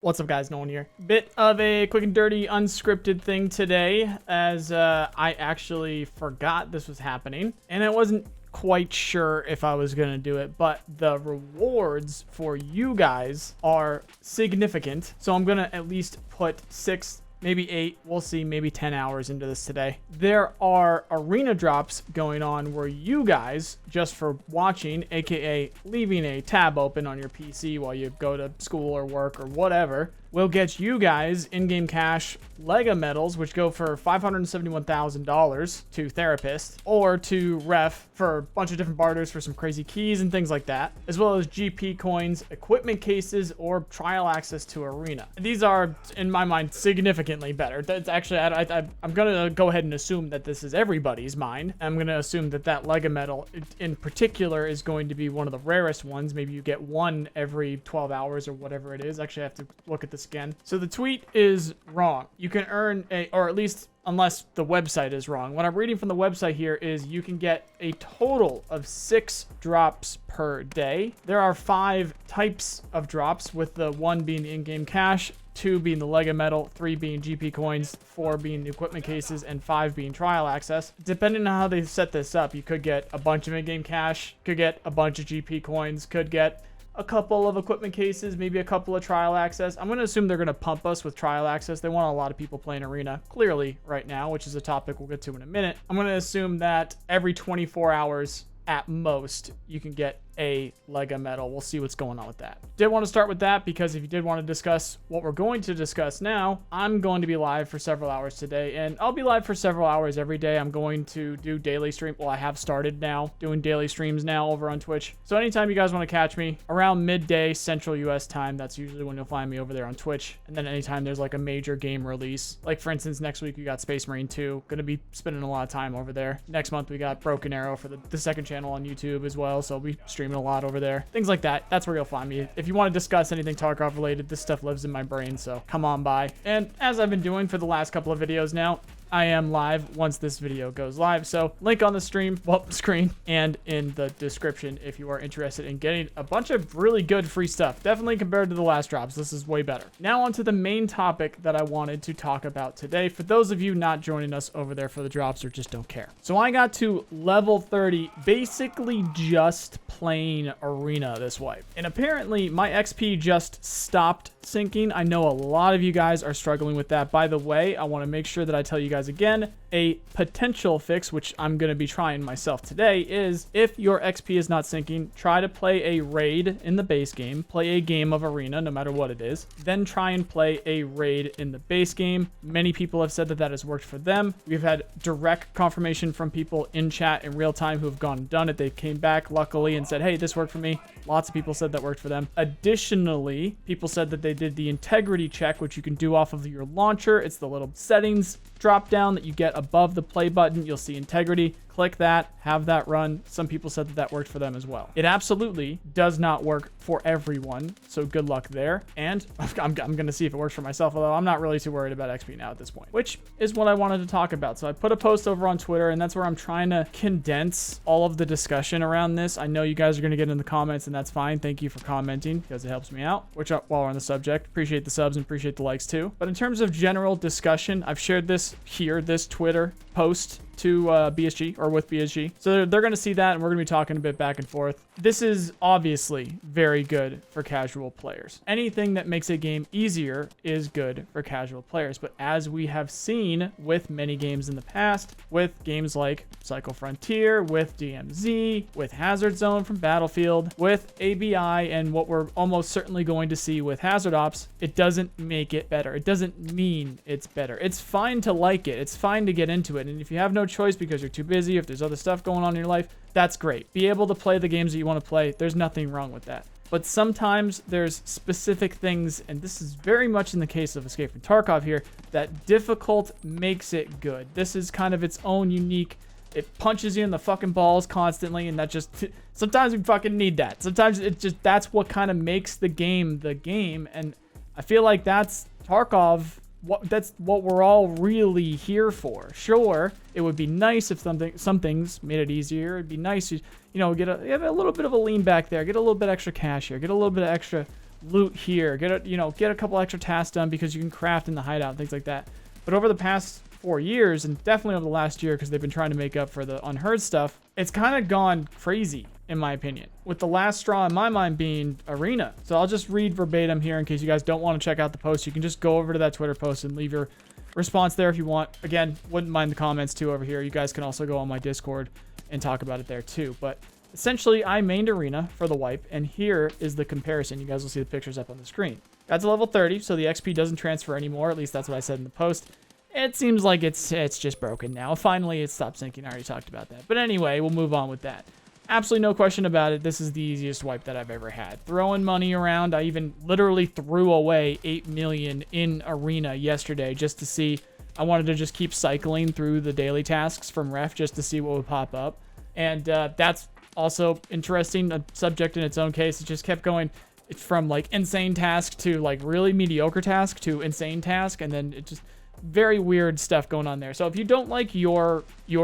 What's up, guys? No one here. Bit of a quick and dirty unscripted thing today, as I actually forgot this was happening, and I wasn't quite sure if I was gonna do it, but the rewards for you guys are significant, so I'm gonna at least put 6, maybe 8, we'll see, maybe 10 hours into this today. There are arena drops going on where you guys, just for watching, aka leaving a tab open on your PC while you go to school or work or whatever, will get you guys in-game cash Lega medals, which go for $571,000 to Therapist, or to Ref for a bunch of different barters for some crazy keys and things like that, as well as GP coins, equipment cases, or trial access to Arena. These are, in my mind, significantly better. That's actually, I'm gonna go ahead and assume that this is everybody's mind. I'm gonna assume that that Lega medal in particular is going to be one of the rarest ones. Maybe you get one every 12 hours or whatever it is. Actually, I have to look at this again. So the tweet is wrong. You can earn or at least, unless the website is wrong. What I'm reading from the website here is you can get a total of 6 drops per day. There are 5 types of drops, with the 1 being the in-game cash, 2 being the Lega medal, 3 being GP coins, 4 being the equipment cases, and 5 being trial access. Depending on how they set this up, you could get a bunch of in-game cash, could get a bunch of GP coins, could get a couple of equipment cases, maybe a couple of trial access. I'm going to assume they're going to pump us with trial access. They want a lot of people playing Arena, clearly, right now, which is a topic we'll get to in a minute. I'm going to assume that every 24 hours at most, you can get a Lega medal. We'll see what's going on with that. Did want to start with that because if you did want to discuss what we're going to discuss now, I'm going to be live for several hours today, and I'll be live for several hours every day. I'm going to do daily stream. Well, I have started now doing daily streams now over on Twitch. So anytime you guys want to catch me around midday Central US time, that's usually when you'll find me over there on Twitch. And then anytime there's like a major game release, like for instance, next week we got Space Marine 2. Gonna be spending a lot of time over there. Next month we got Broken Arrow for the second channel on YouTube as well. So I'll be streaming a lot over there. Things like that. That's where you'll find me. If you want to discuss anything Tarkov related, this stuff lives in my brain, so come on by. And as I've been doing for the last couple of videos now, I am live once this video goes live. So link on the screen and in the description if you are interested in getting a bunch of really good free stuff. Definitely compared to the last drops, this is way better. Now on to the main topic that I wanted to talk about today, for those of you not joining us over there for the drops or just don't care. So I got to level 30 basically just playing Arena this way. And apparently my XP just stopped sinking. I know a lot of you guys are struggling with that. By the way, I want to make sure that I tell you guys again, a potential fix, which I'm going to be trying myself today, is if your XP is not sinking, try to play a raid in the base game, play a game of Arena, no matter what it is, then try and play a raid in the base game. Many people have said that that has worked for them. We've had direct confirmation from people in chat in real time who have gone and done it. They came back luckily and said, hey, this worked for me. Lots of people said that worked for them. Additionally, people said that they did the integrity check, which you can do off of your launcher. It's the little settings drop down that you get above the play button. You'll see integrity. Click that, have that run. Some people said that that worked for them as well. It absolutely does not work for everyone, so good luck there. And I'm going to see if it works for myself, although I'm not really too worried about XP now at this point, which is what I wanted to talk about. So I put a post over on Twitter, and that's where I'm trying to condense all of the discussion around this. I know you guys are going to get in the comments, and that's fine. Thank you for commenting because it helps me out, which while we're on the subject, appreciate the subs and appreciate the likes too. But in terms of general discussion, I've shared this here, this Twitter post to BSG or with BSG. So they're going to see that, and we're going to be talking a bit back and forth. This is obviously very good for casual players. Anything that makes a game easier is good for casual players. But as we have seen with many games in the past, with games like Psycho Frontier, with DMZ, with Hazard Zone from Battlefield, with ABI, and what we're almost certainly going to see with Hazard Ops, it doesn't make it better. It doesn't mean it's better. It's fine to like it. It's fine to get into it. And if you have no choice because you're too busy, if there's other stuff going on in your life, that's great. Be able to play the games that you want to play. There's nothing wrong with that. But sometimes there's specific things, and this is very much in the case of Escape from Tarkov here, that difficult makes it good. This is kind of its own unique, it punches you in the fucking balls constantly, and that just, sometimes we fucking need that. Sometimes it just, that's what kind of makes the game, and I feel like that's Tarkov. That's what we're all really here for. Sure, it would be nice if some things made it easier. It'd be nice, you know, get a little bit of a lean back there, get a little bit extra cash here, get a little bit of extra loot here, get a couple extra tasks done because you can craft in the hideout, things like that. But over the past 4 years, and definitely over the last year, because they've been trying to make up for the unheard stuff, it's kind of gone crazy, in my opinion, with the last straw in my mind being Arena. So I'll just read verbatim here in case you guys don't want to check out the post. You can just go over to that Twitter post and leave your response there if you want. Again, wouldn't mind the comments too over here. You guys can also go on my Discord and talk about it there too. But essentially, I mained Arena for the wipe, and here is the comparison. You guys will see the pictures up on the screen. That's a level 30, so the XP doesn't transfer anymore. At least that's what I said in the post. It seems like it's just broken now. Finally, it stopped syncing. I already talked about that. But anyway, we'll move on with that. Absolutely no question about it. This is the easiest wipe that I've ever had. Throwing money around. I even literally threw away 8 million in Arena yesterday just to see. I wanted to just keep cycling through the daily tasks from Ref just to see what would pop up. And that's also interesting. A subject in its own case. It just kept going from like insane task to like really mediocre task to insane task. And then it just... very weird stuff going on there. So if you don't like your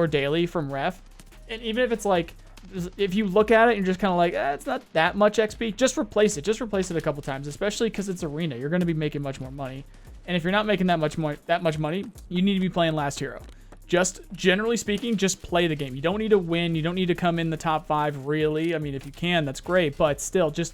daily from Ref, and even if it's like, if you look at it and you're just kind of like, it's not that much XP, just replace it. Just replace it a couple times, especially because it's Arena. You're going to be making much more money. And if you're not making that much money, you need to be playing Last Hero. Just generally speaking, just play the game. You don't need to win. You don't need to come in the top 5, really. I mean, if you can, that's great. But still, just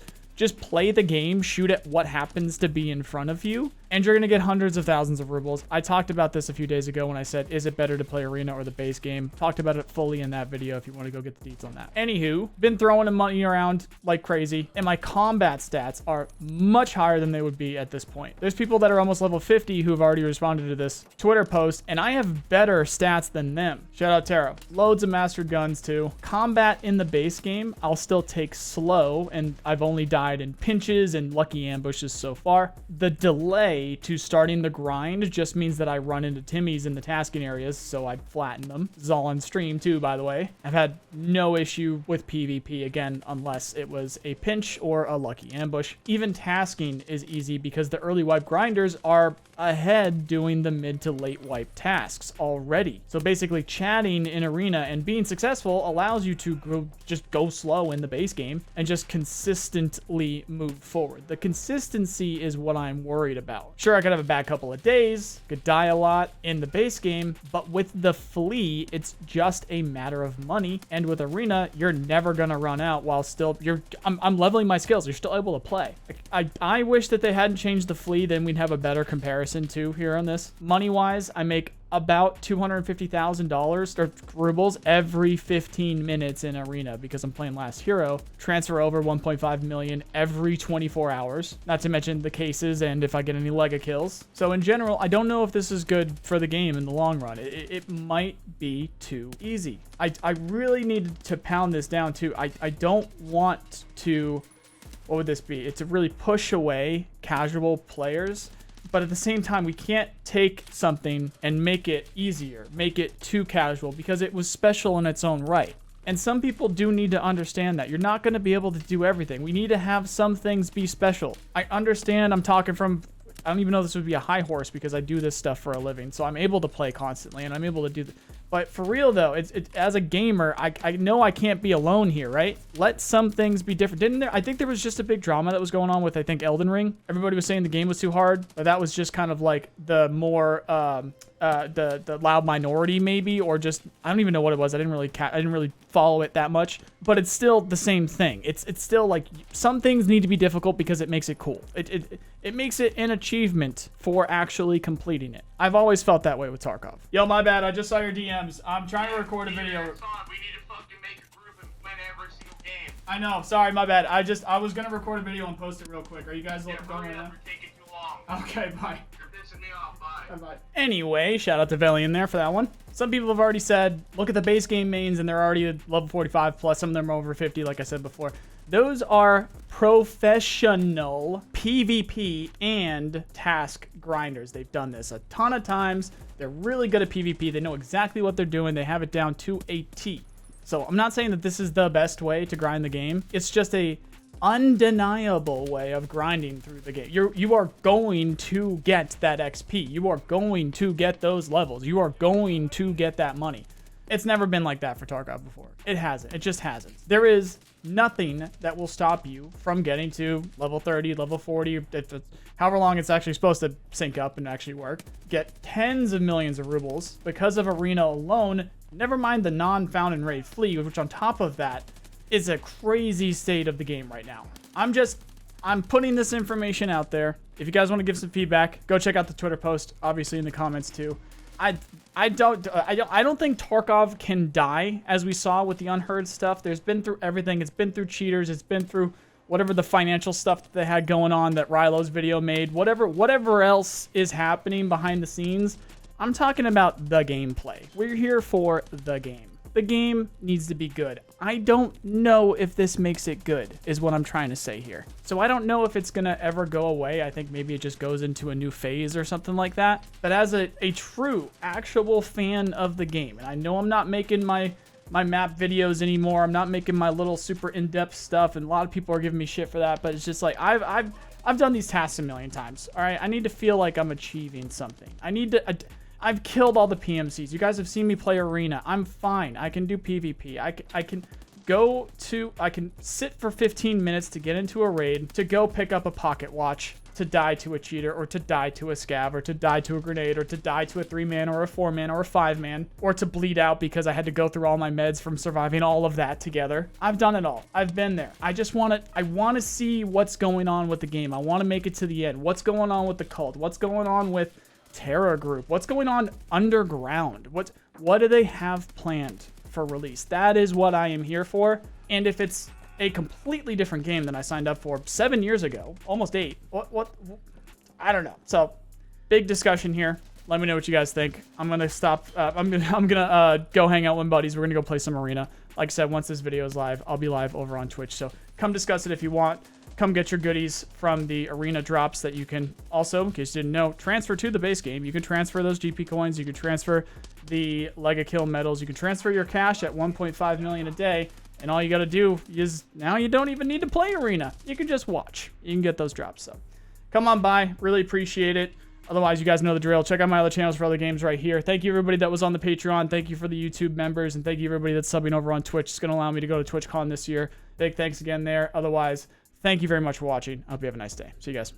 play the game, shoot at what happens to be in front of you, and you're going to get hundreds of thousands of rubles. I talked about this a few days ago when I said, is it better to play Arena or the base game? Talked about it fully in that video if you want to go get the deets on that. Anywho, been throwing the money around like crazy, and my combat stats are much higher than they would be at this point. There's people that are almost level 50 who have already responded to this Twitter post, and I have better stats than them. Shout out Taro. Loads of mastered guns too. Combat in the base game, I'll still take slow, and I've only died in pinches and lucky ambushes so far. The delay to starting the grind just means that I run into Timmys in the tasking areas, so I flatten them. This is all on stream too, by the way. I've had no issue with PvP, again, unless it was a pinch or a lucky ambush. Even tasking is easy because the early wipe grinders are ahead doing the mid to late wipe tasks already. So basically chatting in Arena and being successful allows you to just go slow in the base game and just consistently move forward. The consistency is what I'm worried about. Sure, I could have a bad couple of days, could die a lot in the base game, but with the flea, it's just a matter of money. And with Arena, you're never gonna run out while still I'm leveling my skills. You're still able to play. I wish that they hadn't changed the flea, then we'd have a better comparison too here on this. Money-wise, I make about $250,000 or rubles every 15 minutes in Arena because I'm playing Last Hero. Transfer over 1.5 million every 24 hours, not to mention the cases and if I get any Lega kills. So in general, I don't know if this is good for the game in the long run. It might be too easy. I really need to pound this down too. I don't want to, what would this be? It's to really push away casual players. But at the same time, we can't take something and make it easier, make it too casual, because it was special in its own right. And some people do need to understand that. You're not going to be able to do everything. We need to have some things be special. I understand I'm talking from... I don't even know if this would be a high horse because I do this stuff for a living. So I'm able to play constantly and I'm able to do... But for real though, as a gamer, I know I can't be alone here, right? Let some things be different. Didn't there? I think there was just a big drama that was going on with, I think, Elden Ring. Everybody was saying the game was too hard, but that was just kind of like the more the loud minority maybe, or just, I don't even know what it was. I didn't really follow it that much, but it's still the same thing. It's still like some things need to be difficult because it makes it cool. It makes it an achievement for actually completing it. I've always felt that way with Tarkov. Yo, my bad. I just saw your DMs. I'm trying to record a video. We need to fucking make a group and win every single game. I know. Sorry, my bad. I was gonna record a video and post it real quick. Are you guys going right now? You're taking too long. Okay, bye. You're pissing me off. Bye. Bye. Anyway, shout out to Velian there for that one. Some people have already said, look at the base game mains, and they're already at level 45 plus. Some of them are over 50, like I said before. Those are professional PvP and task grinders. They've done this a ton of times. They're really good at PvP. They know exactly what they're doing. They have it down to a T. So I'm not saying that this is the best way to grind the game. It's just a undeniable way of grinding through the game. You are going to get that XP. You are going to get those levels. You are going to get that money. It's never been like that for Tarkov before. It hasn't. It just hasn't. There is nothing that will stop you from getting to level 30, level 40, if it's, however long it's actually supposed to sync up and actually work. Get tens of millions of rubles because of Arena alone. Never mind the non-found and raid fleet, which on top of that is a crazy state of the game right now. I'm putting this information out there. If you guys want to give some feedback, go check out the Twitter post, obviously in the comments too. I don't think Tarkov can die, as we saw with the Unheard stuff. There's been through everything. It's been through cheaters. It's been through whatever the financial stuff that they had going on that Rilo's video made. Whatever else is happening behind the scenes. I'm talking about the gameplay. We're here for the game. The game needs to be good. I don't know if this makes it good, is what I'm trying to say here. So I don't know if it's gonna ever go away. I think maybe it just goes into a new phase or something like that. But as a true, actual fan of the game, and I know I'm not making my map videos anymore. I'm not making my little super in-depth stuff, and a lot of people are giving me shit for that. But it's just like I've done these tasks a million times. All right, I need to feel like I'm achieving something. I've killed all the PMCs. You guys have seen me play Arena. I'm fine. I can do PvP. I can sit for 15 minutes to get into a raid, to go pick up a pocket watch, to die to a cheater, or to die to a scav, or to die to a grenade, or to die to a 3-man, or a 4-man, or a 5-man, or to bleed out because I had to go through all my meds from surviving all of that together. I've done it all. I've been there. I want to see what's going on with the game. I want to make it to the end. What's going on with the cult? What's going on with Terra Group? What's going on underground? What do they have planned for release? That is what I am here for. And if it's a completely different game than I signed up for 7 years ago, almost 8, what I don't know. So big discussion here. Let me know what you guys think. I'm gonna stop. I'm gonna go hang out with buddies. We're gonna go play some Arena. Like I said, once this video is live, I'll be live over on Twitch. So come discuss it if you want. Come get your goodies from the Arena drops that you can also, in case you didn't know, transfer to the base game. You can transfer those GP coins. You can transfer the Lega Kill medals. You can transfer your cash at 1.5 million a day. And all you got to do is now you don't even need to play Arena. You can just watch. You can get those drops. So come on by. Really appreciate it. Otherwise, you guys know the drill. Check out my other channels for other games right here. Thank you, everybody that was on the Patreon. Thank you for the YouTube members. And thank you, everybody that's subbing over on Twitch. It's going to allow me to go to TwitchCon this year. Big thanks again there. Otherwise, thank you very much for watching. I hope you have a nice day. See you guys.